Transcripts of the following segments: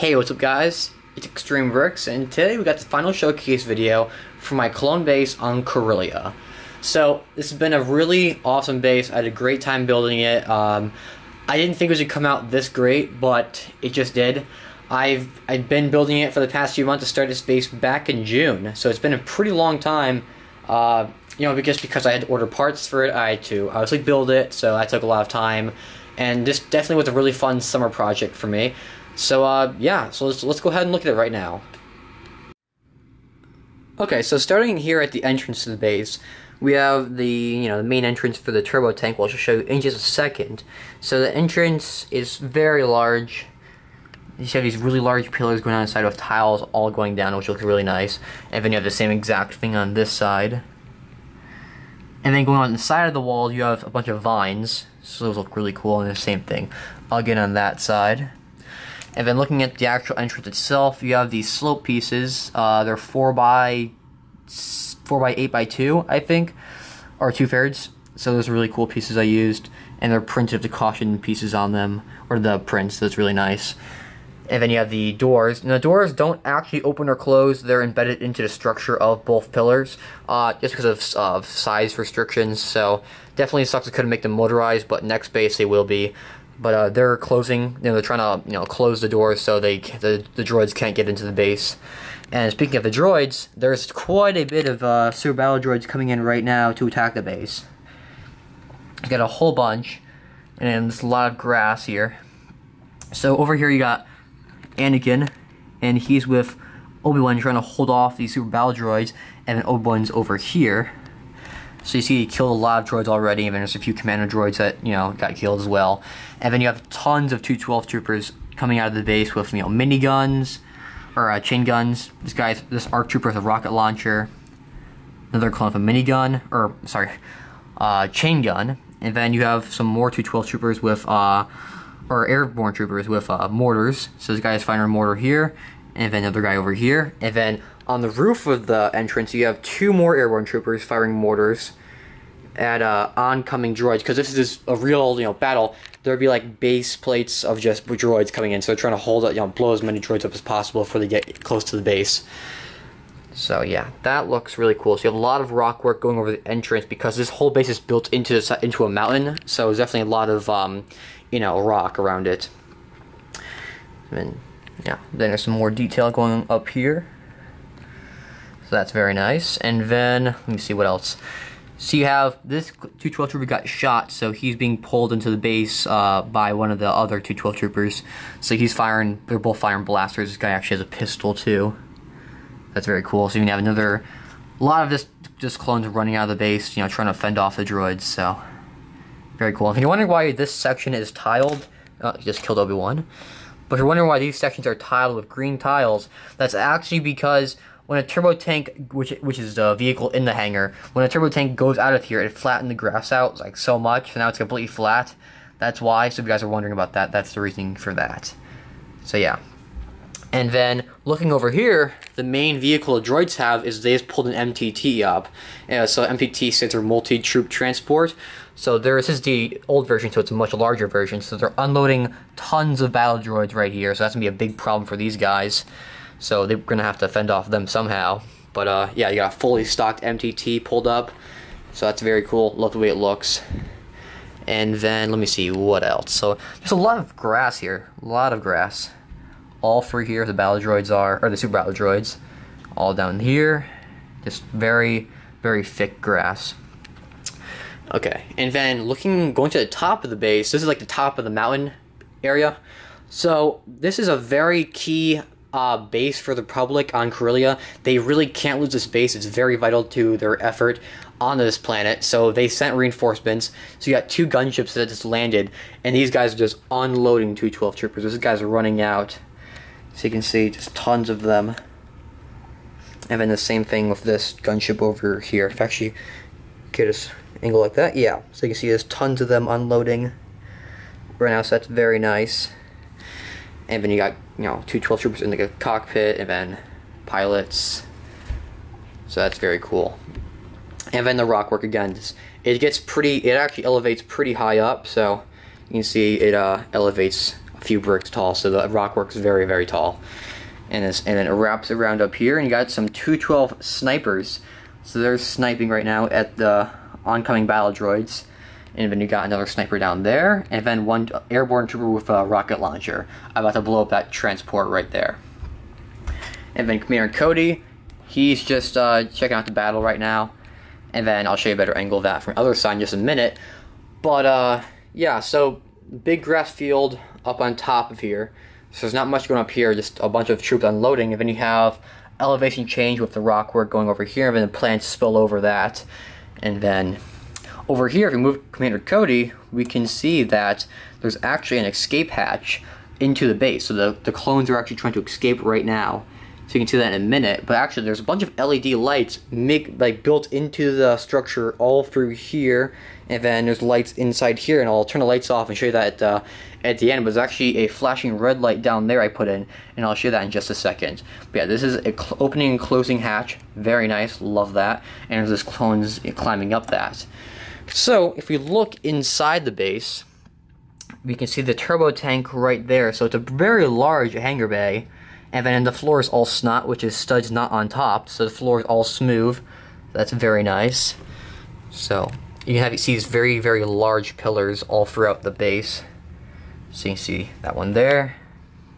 Hey, what's up guys? It's Extreme Bricks, and today we got the final showcase video for my clone base on Corellia. So, this has been a really awesome base. I had a great time building it. I didn't think it was going to come out this great, but it just did. I've been building it for the past few months to start this base back in June, so it's been a pretty long time. Just because I had to order parts for it, I had to obviously build it, so that took a lot of time. And this definitely was a really fun summer project for me. So yeah, so let's go ahead and look at it right now. Okay, so starting here at the entrance to the base, we have the the main entrance for the turbo tank, which I'll show you in just a second. So the entrance is very large. You have these really large pillars going on the side with tiles all going down, which looks really nice. And then you have the same exact thing on this side. And then going on the side of the wall, you have a bunch of vines. So those look really cool, and the same thing again on that side. And then looking at the actual entrance itself, you have these slope pieces. They're 4 by 8 by 2, I think, or 2/3. So those are really cool pieces I used, and they're printed with the caution pieces on them, or the prints. That's really nice. And then you have the doors. And the doors don't actually open or close. They're embedded into the structure of both pillars, just because of size restrictions. So definitely sucks I couldn't make them motorized, but next base they will be. But they're closing. They're trying to close the doors so the droids can't get into the base. And speaking of the droids, there's quite a bit of super battle droids coming in right now to attack the base. You got a whole bunch, and there's a lot of grass here. So over here you got Anakin, and he's with Obi-Wan trying to hold off these super battle droids, and then Obi-Wan's over here. So you see he killed a lot of droids already, and then there's a few commander droids that, got killed as well. And then you have tons of 212 troopers coming out of the base with, mini guns, or chain guns. This ARC trooper has a rocket launcher. Another clone of a minigun, chain gun. And then you have some more 212 troopers with, or airborne troopers with mortars. So this guy is firing a mortar here, and then another guy over here. And then on the roof of the entrance, you have 2 more airborne troopers firing mortars at oncoming droids. Because this is a real, battle, there'd be like base plates of just droids coming in. So they're trying to hold it, blow as many droids up as possible before they get close to the base. So yeah, that looks really cool. So you have a lot of rock work going over the entrance because this whole base is built into a mountain. So there's definitely a lot of rock around it. And yeah, then there's some more detail going up here. So that's very nice. And then, let me see what else. So you have this 212 trooper got shot, so he's being pulled into the base by one of the other 212 troopers. So he's firing, they're both firing blasters. This guy actually has a pistol too. That's very cool. So you can have a lot of just clones running out of the base, trying to fend off the droids, so very cool. If you're wondering why this section is tiled, he just killed Obi-Wan. But if you're wondering why these sections are tiled with green tiles, that's actually because when a turbo tank, which is the vehicle in the hangar, when a turbo tank goes out of here, it flattened the grass out like so much, so now it's completely flat. That's why. So if you guys are wondering about that, that's the reasoning for that. So yeah. And then looking over here, the main vehicle the droids have is they just pulled an MTT up. So MTT stands for multi-troop transport. So this is the old version, so it's a much larger version. So they're unloading tons of battle droids right here. So that's gonna be a big problem for these guys. So they're gonna have to fend off them somehow. But yeah, you got a fully stocked MTT pulled up. So that's very cool. Love the way it looks. And then let me see what else. So there's a lot of grass here. A lot of grass. All through here the battle droids are, or the super battle droids. All down here. Just very, very thick grass. Okay, and then going to the top of the base, this is like the top of the mountain area. So this is a very key base for the Republic on Corellia. They really can't lose this base. It's very vital to their effort on this planet. So they sent reinforcements. So you got 2 gunships that just landed, and these guys are just unloading 212 troopers. These guys are running out. So you can see just tons of them. And then the same thing with this gunship over here. If I actually get this angle like that, yeah. So you can see there's tons of them unloading right now, so that's very nice. And then you got, 212 troopers in the cockpit, and then pilots. So that's very cool. And then the rock work again, it actually elevates pretty high up, so you can see it elevates few bricks tall, so the rock work's very, very tall. And then it wraps around up here, and you got some 212 snipers. So they're sniping right now at the oncoming battle droids. And then you got another sniper down there, and then one airborne trooper with a rocket launcher about to blow up that transport right there. And then Commander Cody, he's just checking out the battle right now. And then I'll show you a better angle of that from the other side in just a minute. But yeah, so big grass field up on top of here. So there's not much going up here, just a bunch of troops unloading. And then you have elevation change with the rock work going over here, and then the plants spill over that. And then over here, if we move Commander Cody, we can see that there's actually an escape hatch into the base. So the clones are actually trying to escape right now. So you can see that in a minute. But actually, there's a bunch of LED lights built into the structure all through here. And then there's lights inside here, and I'll turn the lights off and show you that at the end. But there's actually a flashing red light down there I put in, and I'll show you that in just a second. But yeah, this is an opening and closing hatch. Very nice, love that. And there's this clones climbing up that. So if we look inside the base, we can see the turbo tank right there. So it's a very large hangar bay. And then the floor is all snot, which is studs not on top. So the floor is all smooth. That's very nice. So you see these very, very large pillars all throughout the base. So you can see that one there.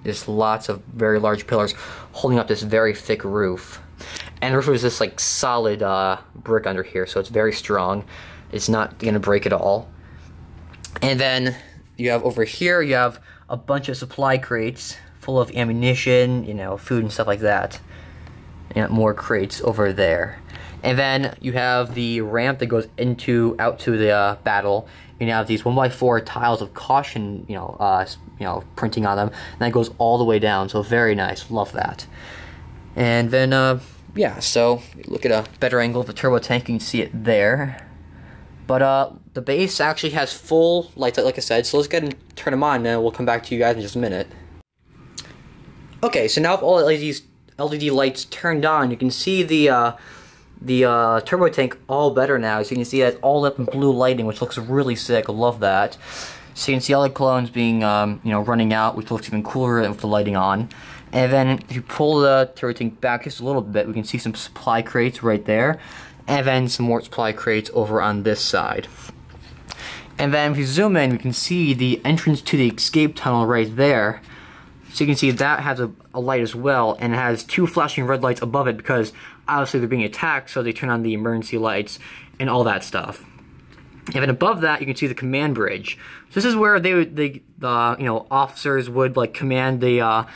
There's lots of very large pillars holding up this very thick roof. And the roof is this like solid brick under here, so it's very strong. It's not going to break at all. And then you have over here, you have a bunch of supply crates full of ammunition, food and stuff like that. And more crates over there. And then you have the ramp that goes out to the battle. And you have these 1x4 tiles of caution, printing on them. And that goes all the way down, so very nice. Love that. And then, yeah, so look at a better angle of the turbo tank, you can see it there. But the base actually has full lights, like I said, so let's go ahead and turn them on, and then we'll come back to you guys in just a minute. Okay, so now with all LED lights turned on, you can see the turbo tank all better now. So you can see that all lit up in blue lighting, which looks really sick. I love that. So you can see all the clones being, running out, which looks even cooler with the lighting on. And then if you pull the turbo tank back just a little bit, we can see some supply crates right there. And then some more supply crates over on this side. And then if you zoom in, we can see the entrance to the escape tunnel right there. So you can see that has a light as well, and it has two flashing red lights above it because obviously they're being attacked, so they turn on the emergency lights and all that stuff. And then above that, you can see the command bridge. So this is where the officers would command the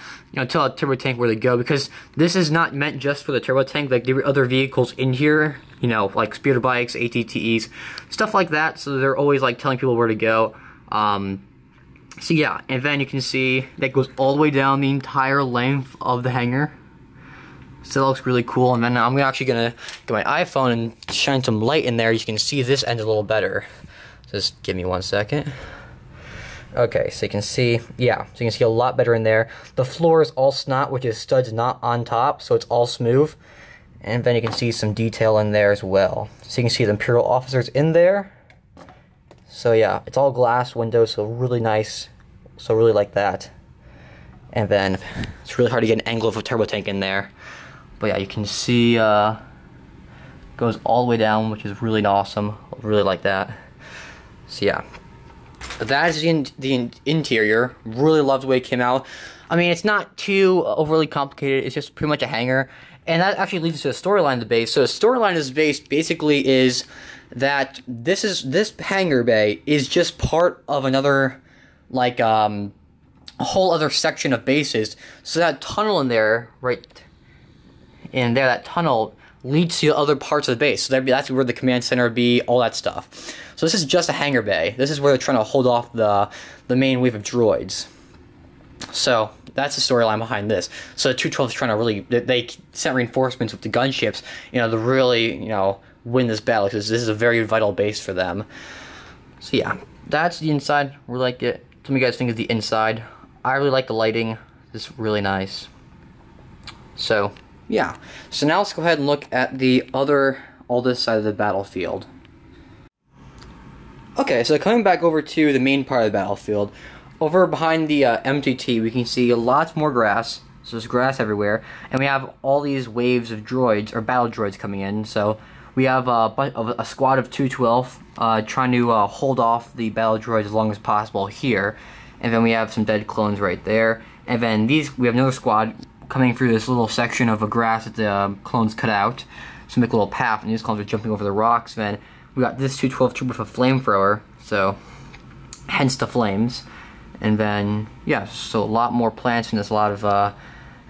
tell a turbo tank where to go, because this is not meant just for the turbo tank. Like there were other vehicles in here, like speeder bikes, ATTEs, stuff like that. So they're always telling people where to go. So yeah, and then you can see that goes all the way down the entire length of the hangar. So that looks really cool. And then I'm actually gonna get my iPhone and shine some light in there. You can see this end a little better. Just give me 1 second. Okay, so you can see, yeah, so you can see a lot better in there. The floor is all snot, which is studs not on top, so it's all smooth. And then you can see some detail in there as well. So you can see the Imperial officers in there. So yeah, it's all glass windows, so really nice. So really like that. And then it's really hard to get an angle of a turbo tank in there. But yeah, you can see goes all the way down, which is really awesome. I really like that. So yeah, that is the interior. Really love the way it came out. I mean, it's not too overly complicated. It's just pretty much a hangar. And that actually leads to the storyline of the base. So the storyline of this base basically is that this hangar bay is just part of another, a whole other section of bases. So that tunnel in there, right in there, that tunnel leads to other parts of the base. So that's where the command center would be, all that stuff. So this is just a hangar bay. This is where they're trying to hold off the main wave of droids. So that's the storyline behind this. So the 212 is trying to really, they sent reinforcements with the gunships, to really, win this battle, because this is a very vital base for them. So yeah, that's the inside. Really like it. What do you guys think of the inside? I really like the lighting. It's really nice. So yeah. So now let's go ahead and look at all this side of the battlefield. Okay, so coming back over to the main part of the battlefield, over behind the MTT, we can see lots more grass. So there's grass everywhere, and we have all these waves of droids, or battle droids, coming in. So we have a squad of 212 trying to hold off the battle droids as long as possible here. And then we have some dead clones right there. And then we have another squad coming through this little section of grass that the clones cut out. So make a little path, and these clones are jumping over the rocks. Then we got this 212 trooper with a flamethrower, so hence the flames. And then, yeah, so a lot more plants, and there's a lot of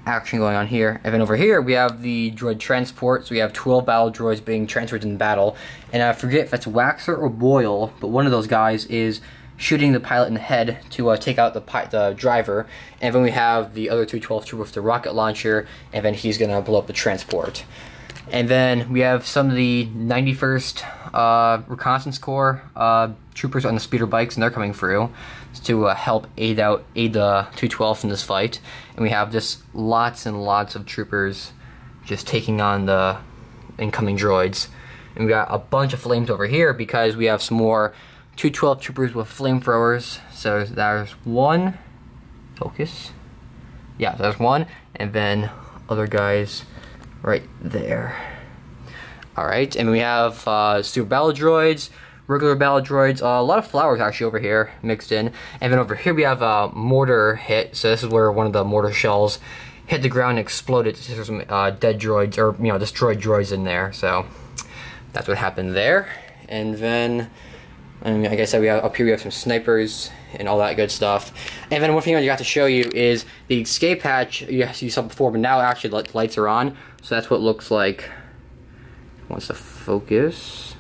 action going on here. And then over here we have the droid transport, so we have 12 battle droids being transferred in battle. And I forget if that's Waxer or Boyle, but one of those guys is shooting the pilot in the head to take out the driver. And then we have the other 212 trooper with the rocket launcher, and then he's gonna blow up the transport. And then we have some of the 91st Reconnaissance Corps troopers on the speeder bikes, and they're coming through to help aid the 212th in this fight. And we have just lots and lots of troopers just taking on the incoming droids. And we got a bunch of flames over here because we have some more 212 troopers with flamethrowers. So there's one. Focus. Yeah, there's one. And then other guys right there. Alright, and we have super battle droids, regular battle droids, a lot of flowers actually over here mixed in. And then over here we have a mortar hit, so this is where one of the mortar shells hit the ground and exploded. There's some dead droids, or destroyed droids in there, so that's what happened there. And then, like I said, up here we have some snipers and all that good stuff. And then one thing I got to show you is the escape hatch you saw before, but now actually the lights are on, so that's what it looks like. Wants to focus.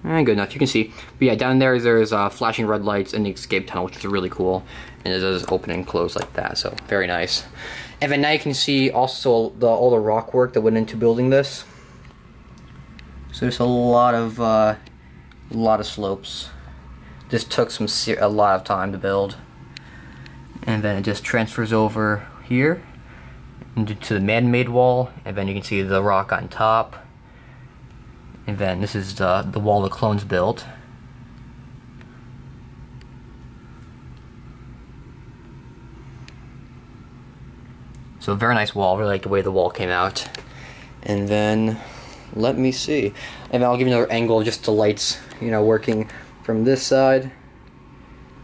Good enough, you can see. But yeah, down there's flashing red lights in the escape tunnel, which is really cool. And it does open and close like that, so very nice. And then now you can see also all the rock work that went into building this. So there's a lot of slopes. This took a lot of time to build. And then it just transfers over here to the man-made wall, and then you can see the rock on top. And then this is the wall the clones built. So a very nice wall. Really like the way the wall came out. And then let me see. And then I'll give you another angle, just the lights, working from this side.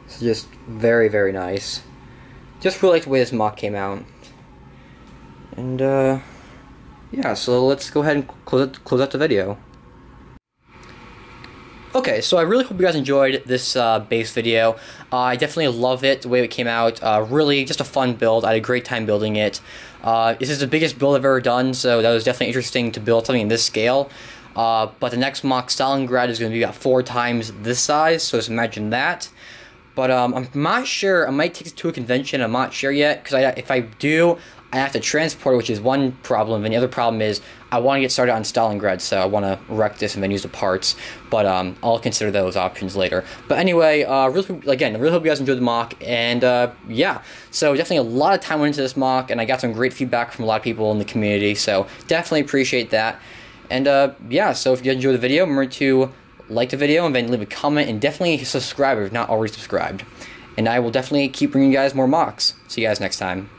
It's just very, very nice. Just really like the way this mock came out. And yeah, so let's go ahead and close out the video. Okay, so I really hope you guys enjoyed this base video. I definitely love it, the way it came out. Really just a fun build. I had a great time building it. This is the biggest build I've ever done, so that was definitely interesting to build something in this scale. But the next mock Stalingrad is going to be about 4 times this size, so just imagine that. But I'm not sure. I might take it to a convention. I'm not sure yet, because if I do, I have to transport it, which is one problem, and the other problem is I want to get started on Stalingrad, so I want to wreck this and then use the parts, but I'll consider those options later. But anyway, again, I really hope you guys enjoyed the mock, and yeah, so definitely a lot of time went into this mock, and I got some great feedback from a lot of people in the community, so definitely appreciate that. And yeah, so if you enjoyed the video, remember to like the video and then leave a comment, and definitely subscribe if you're not already subscribed. And I will definitely keep bringing you guys more mocks. See you guys next time.